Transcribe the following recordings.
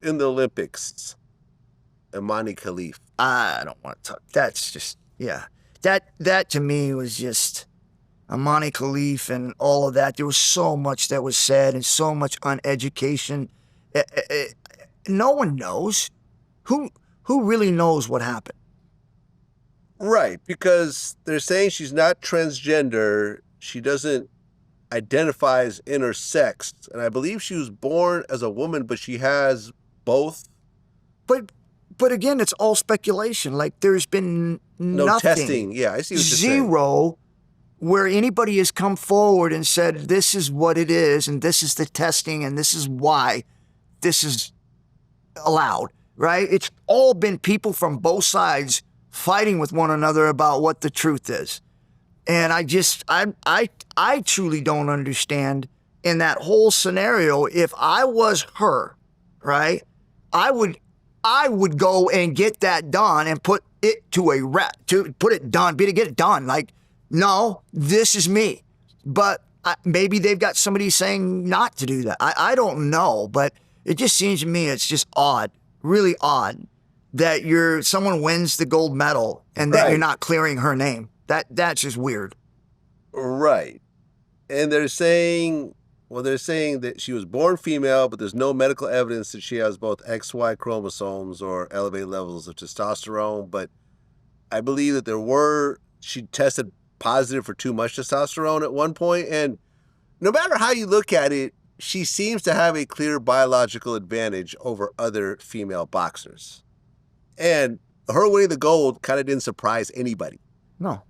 in the Olympics, Imane Khelif. I don't want to talk. That's just, yeah. That to me was just Imane Khelif and all of that. There was so much that was said and so much uneducation. No one knows. Who really knows what happened? Right, because they're saying she's not transgender. She doesn't identify as intersex. And I believe she was born as a woman, but she has both. But again, it's all speculation. Like, there's been No nothing. testing. Yeah, I see what you're saying. Zero where anybody has come forward and said, this is what it is, and this is the testing, and this is why this is allowed, right? It's all been people from both sides fighting with one another about what the truth is. And I truly don't understand in that whole scenario. If I was her, right, I would go and get that done and put it to get it done. Like, no, this is me. But maybe they've got somebody saying not to do that. I don't know, but it just seems to me it's just odd, really odd, that someone wins the gold medal and that you're not clearing her name. That's just weird. Right. And they're saying that she was born female, but there's no medical evidence that she has both XY chromosomes or elevated levels of testosterone. But I believe that she tested positive for too much testosterone at one point. And no matter how you look at it, she seems to have a clear biological advantage over other female boxers. And her winning the gold kind of didn't surprise anybody. No.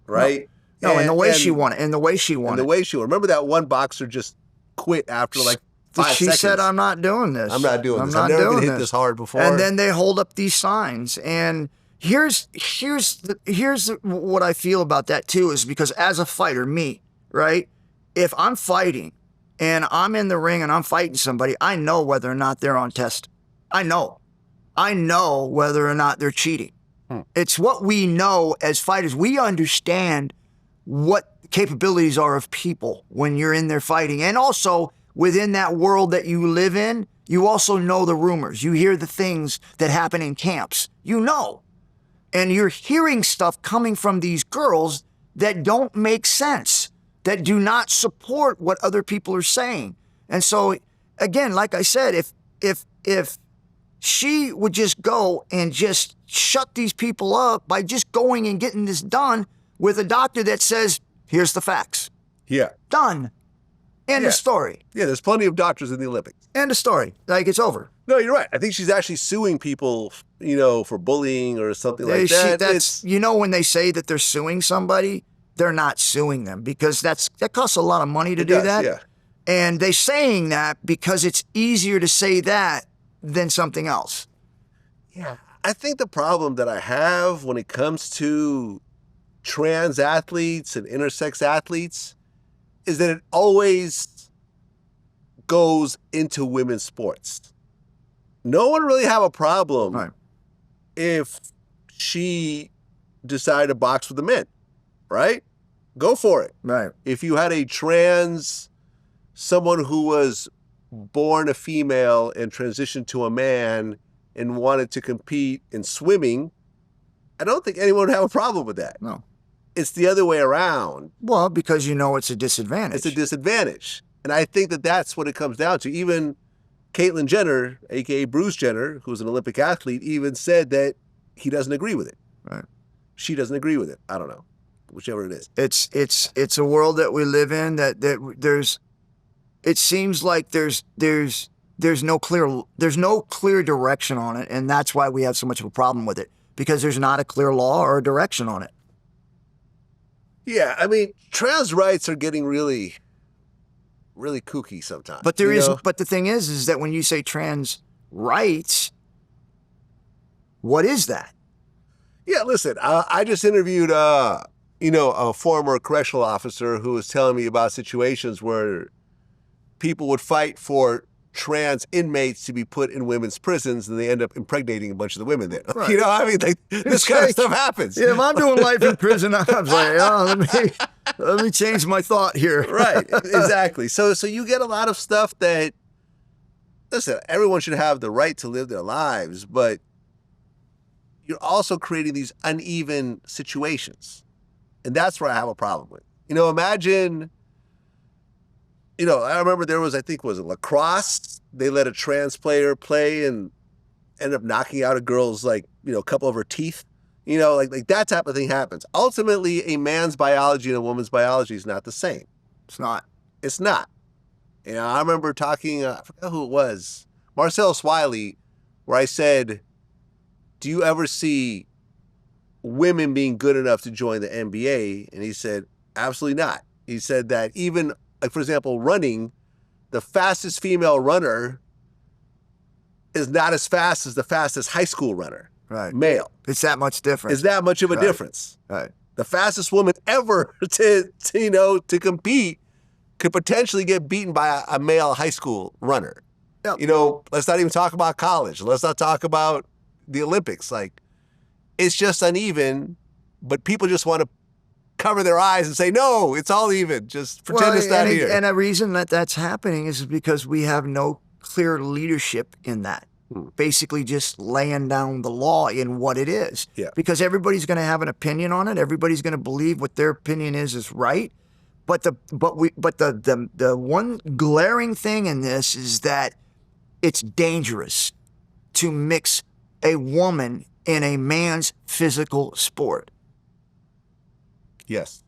Right? No, and the way she won it. Remember that one boxer just quit after like 5 seconds. She said, I'm not doing this. I'm not doing this. I've never been hit this hard before. And then they hold up these signs. And here's what I feel about that too, is because as a fighter, me, right? If I'm fighting and I'm in the ring and I'm fighting somebody, I know whether or not they're on test. I know whether or not they're cheating. It's what we know as fighters. We understand what capabilities are of people when you're in there fighting. And also within that world that you live in, you also know the rumors. You hear the things that happen in camps. You know. And you're hearing stuff coming from these girls that don't make sense, that do not support what other people are saying. And so, again, like I said, if she would just go and just shut these people up by just going and getting this done with a doctor that says, here's the facts. Yeah. Done. End of story. Yeah, there's plenty of doctors in the Olympics. End of story. Like, it's over. No, you're right. I think she's actually suing people, for bullying or something like that. When they say that they're suing somebody, they're not suing them because that costs a lot of money to do that. Yeah. And they're saying that because it's easier to say that than something else. Yeah. I think the problem that I have when it comes to trans athletes and intersex athletes is that it always goes into women's sports. No one really have a problem if she decided to box with the men, right? Go for it. Right. If you had someone who was born a female and transitioned to a man and wanted to compete in swimming, I don't think anyone would have a problem with that. No. It's the other way around. Well, because it's a disadvantage. It's a disadvantage. And I think that that's what it comes down to. Even Caitlyn Jenner, a.k.a. Bruce Jenner, who's an Olympic athlete, even said that he doesn't agree with it. Right. She doesn't agree with it. I don't know. Whichever it is. It's a world that we live in that there's, it seems like there's no clear direction on it, and that's why we have so much of a problem with it, because there's not a clear law or a direction on it. Yeah, I mean, trans rights are getting really, really kooky sometimes. But but the thing is that when you say trans rights, what is that? Yeah, listen, I just interviewed, a former correctional officer who was telling me about situations where people would fight for trans inmates to be put in women's prisons, and they end up impregnating a bunch of the women there. Right. This kind of stuff happens. Yeah, if I'm doing life in prison, I was like, let me change my thought here. Right, exactly. So you get a lot of stuff that listen, everyone should have the right to live their lives, but you're also creating these uneven situations. And that's where I have a problem with. Imagine, I remember there was, I think, was it lacrosse? They let a trans player play and ended up knocking out a girl's, like, a couple of her teeth. Like that type of thing happens. Ultimately, a man's biology and a woman's biology is not the same. It's not. It's not. I remember talking, I forgot who it was, Marcel Swiley, where I said, do you ever see women being good enough to join the NBA? And he said, absolutely not. He said that even, like, for example, running, the fastest female runner is not as fast as the fastest high school runner. Right. Male. It's that much difference. It's that much of a difference. Right. The fastest woman ever to compete could potentially get beaten by a male high school runner. Yep. Let's not even talk about college. Let's not talk about the Olympics. Like, it's just uneven, but people just want to cover their eyes and say, no, it's all even. Just pretend it's not here. And a reason that that's happening is because we have no clear leadership in that. Basically just laying down the law in what it is. Yeah. Because everybody's going to have an opinion on it. Everybody's going to believe what their opinion is right. But the one glaring thing in this is that it's dangerous to mix a woman in a man's physical sport. Yes.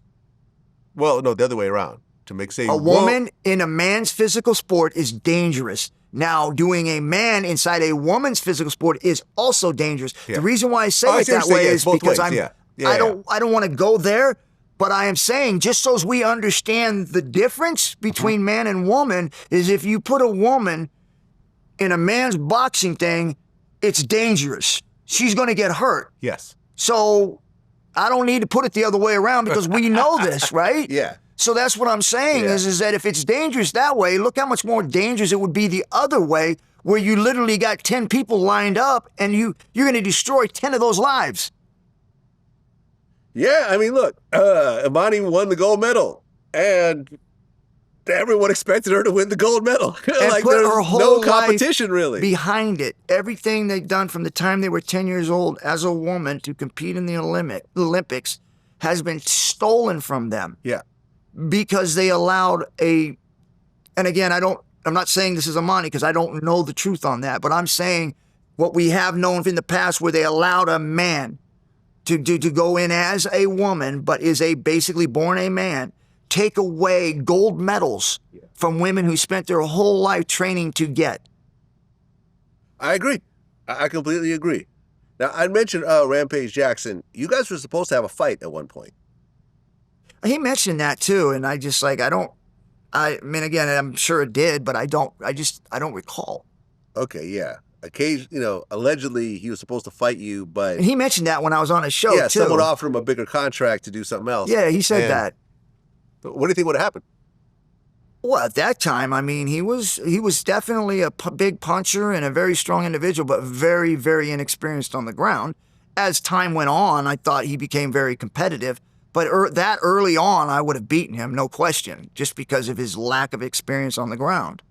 Well, no, the other way around. To mix a woman in a man's physical sport is dangerous. Now, doing a man inside a woman's physical sport is also dangerous. Yeah. The reason why I say it that way is because I don't want to go there, but I am saying, just so as we understand the difference between man and woman, is if you put a woman in a man's boxing thing, it's dangerous. She's going to get hurt. Yes. So I don't need to put it the other way around because we know this, right? Yeah. So that's what I'm saying is that if it's dangerous that way, look how much more dangerous it would be the other way, where you literally got 10 people lined up and you're going to destroy 10 of those lives. Yeah, I mean, look, Imane won the gold medal, and everyone expected her to win the gold medal. And like, put there's her whole no competition, life really. behind it. Everything they've done from the time they were 10 years old as a woman to compete in the Olympics has been stolen from them. Yeah. Because they allowed and again, I'm not saying this is Imane because I don't know the truth on that, but I'm saying what we have known in the past where they allowed a man to go in as a woman, but is basically born a man, take away gold medals from women who spent their whole life training to get. I agree. I completely agree. Now, I mentioned Rampage Jackson. You guys were supposed to have a fight at one point. He mentioned that too, and I mean, again, I'm sure it did, but I don't recall. Okay, yeah. Allegedly he was supposed to fight you, but... And he mentioned that when I was on his show, too. Yeah, someone offered him a bigger contract to do something else. Yeah, he said that. What do you think would have happened? Well, at that time, I mean, he was definitely a big puncher and a very strong individual, but very, very inexperienced on the ground. As time went on, I thought he became very competitive. But that early on, I would have beaten him, no question, just because of his lack of experience on the ground.